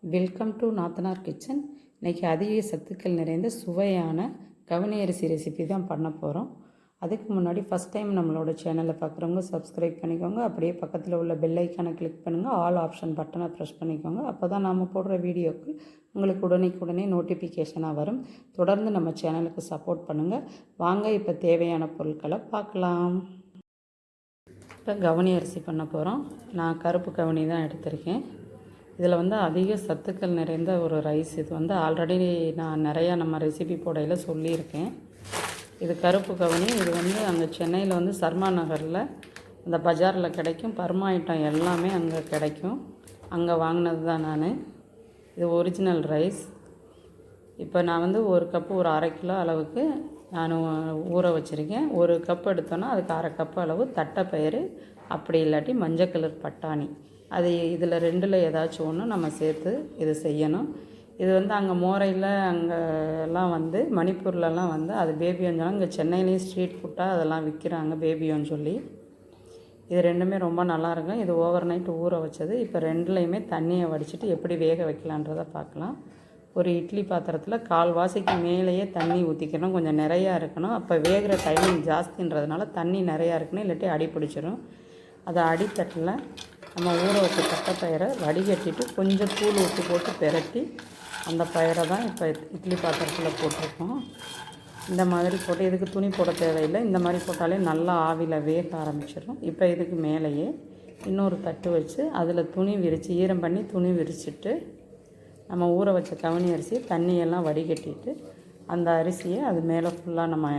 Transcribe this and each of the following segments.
Welcome to நாத்தனார் kitchen. இன்றைக்கி அதிக சத்துக்கள் நிறைந்த சுவையான கவுனி அரிசி ரெசிபி தான் பண்ண போகிறோம். அதுக்கு முன்னாடி ஃபஸ்ட் டைம் நம்மளோட சேனலை பார்க்குறவங்க சப்ஸ்கிரைப் பண்ணிக்கோங்க. அப்படியே பக்கத்தில் உள்ள பெல் ஐக்கானை கிளிக் பண்ணுங்கள். ஆல் ஆப்ஷன் பட்டனை ப்ரெஸ் பண்ணிக்கோங்க. அப்போ தான் நாம் போடுற வீடியோக்கு உங்களுக்கு உடனே நோட்டிஃபிகேஷனாக வரும். தொடர்ந்து நம்ம சேனலுக்கு சப்போர்ட் பண்ணுங்கள். வாங்க இப்போ தேவையான பொருட்களை பார்க்கலாம். இப்போ கவுனி அரிசி பண்ண போகிறோம். நான் கருப்பு கவுனி தான் எடுத்திருக்கேன். இதில் அதிக சத்துக்கள் நிறைந்த ஒரு ரைஸ். இது ஆல்ரெடி நான் நிறையா நம்ம ரெசிபி போடையில் சொல்லியிருக்கேன். இது கருப்பு கவுனி. இது அங்கே சென்னையில் சர்மா நகரில் அந்த பஜாரில் கிடைக்கும். பர்மா ஐட்டம் எல்லாமே அங்கே கிடைக்கும். அங்கே வாங்கினது தான் நான். இது ஒரிஜினல் ரைஸ். இப்போ நான் ஒரு கப்பு ஒரு 1/2 கிலோ அளவுக்கு நான் ஊற வச்சுருக்கேன். ஒரு கப் எடுத்தோன்னா அதுக்கு 1/2 கப்பு அளவு தட்டைப்பயிறு, அப்படி இல்லாட்டி மஞ்சள் கலர் பட்டாணி. அது இதில் 2ல் ஏதாச்சும் ஒன்று நம்ம சேர்த்து இது செய்யணும். இது அங்கே மோரையில் அங்கெல்லாம் மணிப்பூர்லலாம் அது பேபியோன்னு இங்கே சென்னையிலையும் ஸ்ட்ரீட் ஃபுட்டாக அதெல்லாம் விற்கிறாங்க பேபியோன்னு சொல்லி. இது ரெண்டுமே ரொம்ப நல்லாயிருக்கும். இது ஓவர் நைட்டு ஊற வச்சது. இப்போ 2லையுமே தண்ணியை வடிச்சிட்டு எப்படி வேக வைக்கலான்றதை பார்க்கலாம். ஒரு இட்லி பாத்திரத்தில் 1/4 மேலேயே தண்ணி ஊற்றிக்கணும். கொஞ்சம் நிறையா இருக்கணும். அப்போ வேகிற டைமிங் ஜாஸ்தின்றதுனால தண்ணி நிறையா இருக்கணும், இல்லாட்டி அடி பிடிச்சிடும். அதை அடித்தட்டில் நம்ம ஊற வச்ச தட்டைப்பயிரை வடிகட்டிட்டு கொஞ்சம் தூள் உப்பு போட்டு பெரட்டி அந்த பயிரை தான் இப்போ இட்லி பாத்திரத்தில் போட்டிருக்கோம். இந்த மாதிரி போட்டு இதுக்கு துணி போட தேவையில்லை. இந்த மாதிரி போட்டாலே நல்லா ஆவியில் வேக ஆரம்பிச்சிடும். இப்போ இதுக்கு மேலேயே இன்னொரு தட்டு வச்சு அதில் துணி விரித்து ஈரம் பண்ணி துணி விரிச்சிட்டு நம்ம ஊற வச்ச கவுனி அரிசி தண்ணியெல்லாம் வடிகட்டிட்டு அந்த அரிசியை அது மேலே ஃபுல்லாக நம்ம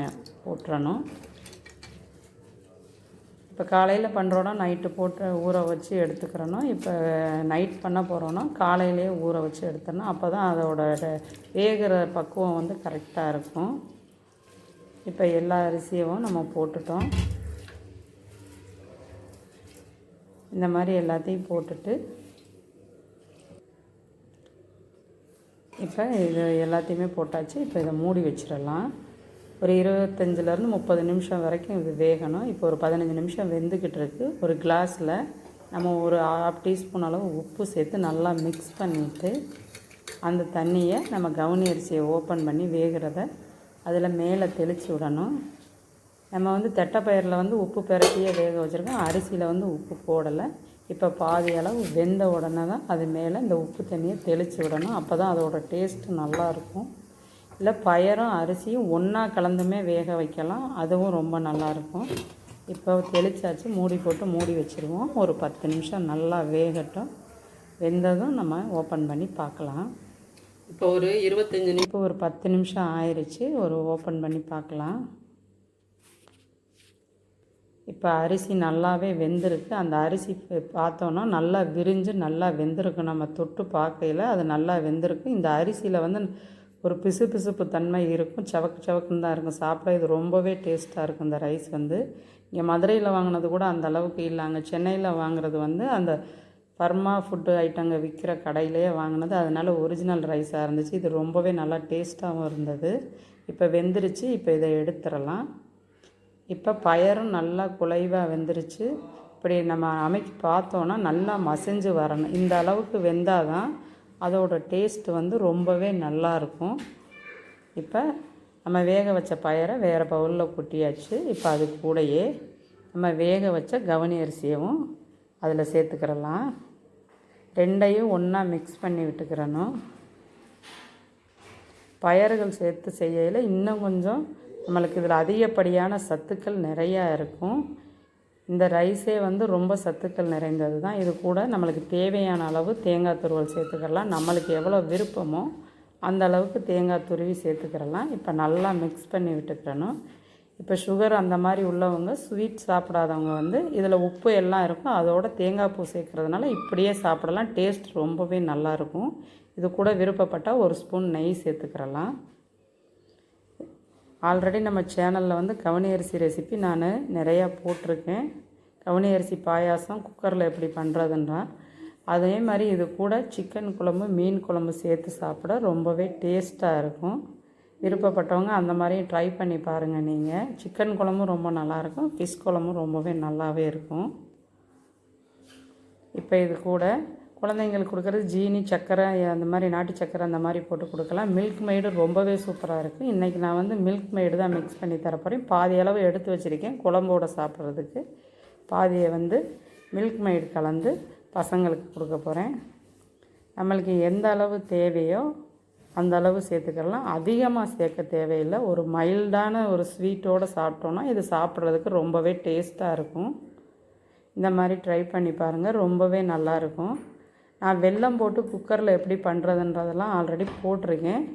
போட்டுறணும். இப்போ காலையில் பண்ணுறோன்னா நைட்டு போட்டு ஊற வச்சு எடுத்துக்கிறணும். இப்போ நைட் பண்ண போகிறோன்னா காலையிலே ஊற வச்சு எடுத்துடணும். அப்போ தான் அதோட வேகிற பக்குவம் கரெக்டாக இருக்கும். இப்போ எல்லா அரிசியும் நம்ம போட்டுட்டோம். இந்த மாதிரி எல்லாத்தையும் போட்டுட்டு இப்போ இது எல்லாத்தையுமே போட்டாச்சு. இப்போ இதை மூடி வச்சிடலாம். ஒரு 25லேருந்து 30 நிமிஷம் வரைக்கும் இது வேகணும். இப்போ ஒரு 15 நிமிஷம் வெந்துக்கிட்டு இருக்குது. ஒரு கிளாஸில் நம்ம ஒரு 1/2 டீஸ்பூன் அளவு உப்பு சேர்த்து நல்லா மிக்ஸ் பண்ணிவிட்டு அந்த தண்ணியை நம்ம கவுனி அரிசியை ஓப்பன் பண்ணி வேகிறத அதில் மேலே தெளித்து விடணும். நம்ம தட்டைப்பயிரில் உப்பு பெரட்டியே வேக வச்சுருக்கோம். அரிசியில் உப்பு போடலை. இப்போ பாதி அளவு வெந்த உடனே தான் அது மேலே இந்த உப்பு தண்ணியை தெளித்து விடணும். அப்போ தான் அதோட டேஸ்ட்டு நல்லாயிருக்கும். இல்லை பயரும் அரிசியும் ஒன்றா கலந்துமே வேக வைக்கலாம், அதுவும் ரொம்ப நல்லாயிருக்கும். இப்போ தெளித்தாச்சு. மூடி போட்டு மூடி வச்சுருவோம். ஒரு 10 நிமிஷம் நல்லா வேகட்டும். வெந்ததும் நம்ம ஓப்பன் பண்ணி பார்க்கலாம். இப்போ ஒரு 25 நிமிஷம் இப்போ ஒரு 10 நிமிஷம் ஆயிடுச்சு. ஒரு ஓப்பன் பண்ணி பார்க்கலாம். இப்போ அரிசி நல்லாவே வெந்திருக்கு. அந்த அரிசி பார்த்தோன்னா நல்லா விரிஞ்சு நல்லா வெந்திருக்கு. நம்ம தொட்டு பார்க்கையில் அது நல்லா வெந்திருக்கு. இந்த அரிசியில் ஒரு பிசுபிசுப்பு தன்மை இருக்கும். சவக்குன்னு தான் இருக்கும். சாப்பிட இது ரொம்பவே டேஸ்ட்டாக இருக்கும். இந்த ரைஸ் இங்கே மதுரையில் வாங்கினது கூட அந்த அளவுக்கு இல்லை. அங்கே சென்னையில் வாங்குறது அந்த பர்மா ஃபுட்டு ஐட்டங்க விற்கிற கடையிலேயே வாங்கினது. அதனால் ஒரிஜினல் ரைஸாக இருந்துச்சு. இது ரொம்பவே நல்லா டேஸ்ட்டாகவும் இருந்தது. இப்போ வெந்துருச்சு. இப்போ இதை எடுத்துடலாம். இப்போ பயரும் நல்லா குலைவாக வெந்துருச்சு. இப்படி நம்ம அமைக்கி பார்த்தோன்னா நல்லா மசிஞ்சு வரணும். இந்த அளவுக்கு வெந்தால் தான் அதோட டேஸ்ட்டு ரொம்பவே நல்லாயிருக்கும். இப்போ நம்ம வேக வச்ச பயரை வேறு பவுலில் கொட்டியாச்சு. இப்போ அது கூடயே நம்ம வேக வச்ச கவுனி அரிசியவும் அதில் சேர்த்துக்கிறலாம். 2ஐயும் ஒன்றா மிக்ஸ் பண்ணி விட்டுக்கிறணும். பயறுகள் சேர்த்து செய்யல இன்னும் கொஞ்சம் நம்மளுக்கு இதில் அதிகப்படியான சத்துக்கள் நிறையா இருக்கும். இந்த ரைஸே ரொம்ப சத்துக்கள் நிறைந்தது தான். இது கூட நம்மளுக்கு தேவையான அளவு தேங்காய் துருவல் சேர்த்துக்கலாம். நம்மளுக்கு எவ்வளோ விருப்பமோ அந்த அளவுக்கு தேங்காய் துருவி சேர்த்துக்கிறலாம். இப்போ நல்லா மிக்ஸ் பண்ணி விட்டுக்கிறணும். இப்போ சுகர் அந்த மாதிரி உள்ளவங்க, ஸ்வீட் சாப்பிடாதவங்க இதில் உப்பு எல்லாம் இருக்கும். அதோட தேங்காய் பூ சேர்க்குறதுனால இப்படியே சாப்பிடலாம். டேஸ்ட் ரொம்பவே நல்லாயிருக்கும். இது கூட விருப்பப்பட்டால் 1 ஸ்பூன் நெய் சேர்த்துக்கிறலாம். ஆல்ரெடி நம்ம சேனலில் கவுனி அரிசி ரெசிபி நான் நிறையா போட்டிருக்கேன். கவுனி அரிசி பாயாசம் குக்கரில் எப்படி பண்ணுறதுன்றா. அதே மாதிரி இது கூட சிக்கன் குழம்பு, மீன் குழம்பு சேர்த்து சாப்பிட ரொம்பவே டேஸ்ட்டாக இருக்கும். விருப்பப்பட்டவங்க அந்த மாதிரியும் ட்ரை பண்ணி பாருங்கள். நீங்கள் சிக்கன் குழம்பும் ரொம்ப நல்லாயிருக்கும், ஃபிஷ் குழம்பும் ரொம்பவே நல்லாவே இருக்கும். இப்போ இது கூட குழந்தைங்களுக்கு கொடுக்குறது ஜீனி, சர்க்கரை, அந்த மாதிரி நாட்டு சர்க்கரை அந்த மாதிரி போட்டு கொடுக்கலாம். மில்க் மெய்டு ரொம்பவே சூப்பராக இருக்குது. இன்றைக்கி நான் வந்து மில்க் மெய்டு தான் மிக்ஸ் பண்ணி தரப்போகிறேன். பாதி அளவு எடுத்து வச்சுருக்கேன் குழம்போடு சாப்பிட்றதுக்கு. பாதியை வந்து மில்க் மெய்டு கலந்து பசங்களுக்கு கொடுக்க போகிறேன். நம்மளுக்கு எந்த அளவு தேவையோ அந்த அளவு சேர்த்துக்கலாம். அதிகமாக சேர்க்க தேவையில்லை. ஒரு மைல்டான ஒரு ஸ்வீட்டோடு சாப்பிட்டோன்னா இது சாப்பிட்றதுக்கு ரொம்பவே டேஸ்ட்டாக இருக்கும். இந்த மாதிரி ட்ரை பண்ணி பாருங்கள், ரொம்பவே நல்லாயிருக்கும். நான் வெல்லம் போட்டு குக்கரில் எப்படி பண்ணுறதுன்றதெல்லாம் ஆல்ரெடி போட்டிருக்கேன்,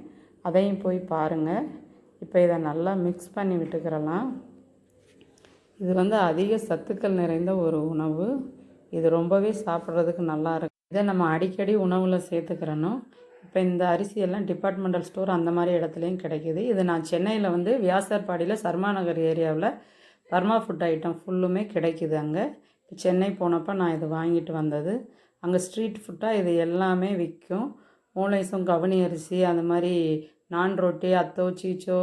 அதையும் போய் பாருங்கள். இப்போ இதை நல்லா மிக்ஸ் பண்ணி விட்டுக்கிறலாம். இது வந்து அதிக சத்துக்கள் நிறைந்த ஒரு உணவு. இது ரொம்பவே சாப்பிட்றதுக்கு நல்லாயிருக்கும். இதை நம்ம அடிக்கடி உணவில் சேர்த்துக்கிறணும். இப்போ இந்த அரிசியெல்லாம் டிபார்ட்மெண்டல் ஸ்டோர் அந்த மாதிரி இடத்துலையும் கிடைக்கிது. இது நான் சென்னையில் வந்து வியாசர்பாடியில் சர்மா நகர் ஏரியாவில் பர்மா ஃபுட் ஐட்டம் ஃபுல்லுமே கிடைக்கிது. அங்கே இப்போ சென்னை போனப்போ நான் இது வாங்கிட்டு வந்தது. அங்கே ஸ்ட்ரீட் ஃபுட்டாக இது எல்லாமே விற்கும். மூளைசும், கவுனி அரிசி, அந்த மாதிரி நான் ரொட்டி, அத்தோ, சீச்சோ,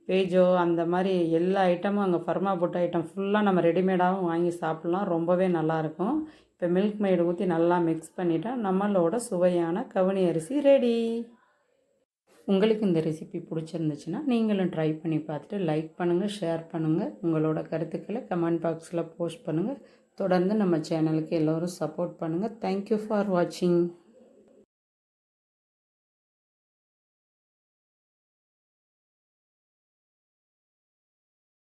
பேஜோ, அந்த மாதிரி எல்லா ஐட்டமும் அங்கே பர்மா ஃபுட் ஐட்டம் ஃபுல்லாக நம்ம ரெடிமேடாகவும் வாங்கி சாப்பிட்லாம். ரொம்பவே நல்லாயிருக்கும். இப்போ மில்க் மெய்டு ஊற்றி நல்லா மிக்ஸ் பண்ணிட்டா நம்மளோட சுவையான கவுனி அரிசி ரெடி. உங்களுக்கு இந்த ரெசிபி பிடிச்சிருந்துச்சுன்னா நீங்களும் ட்ரை பண்ணி பார்த்துட்டு லைக் பண்ணுங்கள், ஷேர் பண்ணுங்கள். உங்களோட கருத்துக்களை கமெண்ட் பாக்ஸில் போஸ்ட் பண்ணுங்கள். தொடர்ந்து நம்ம சேனலுக்கு எல்லோரும் சப்போர்ட் பண்ணுங்கள். தேங்க்யூ ஃபார் வாட்சிங்.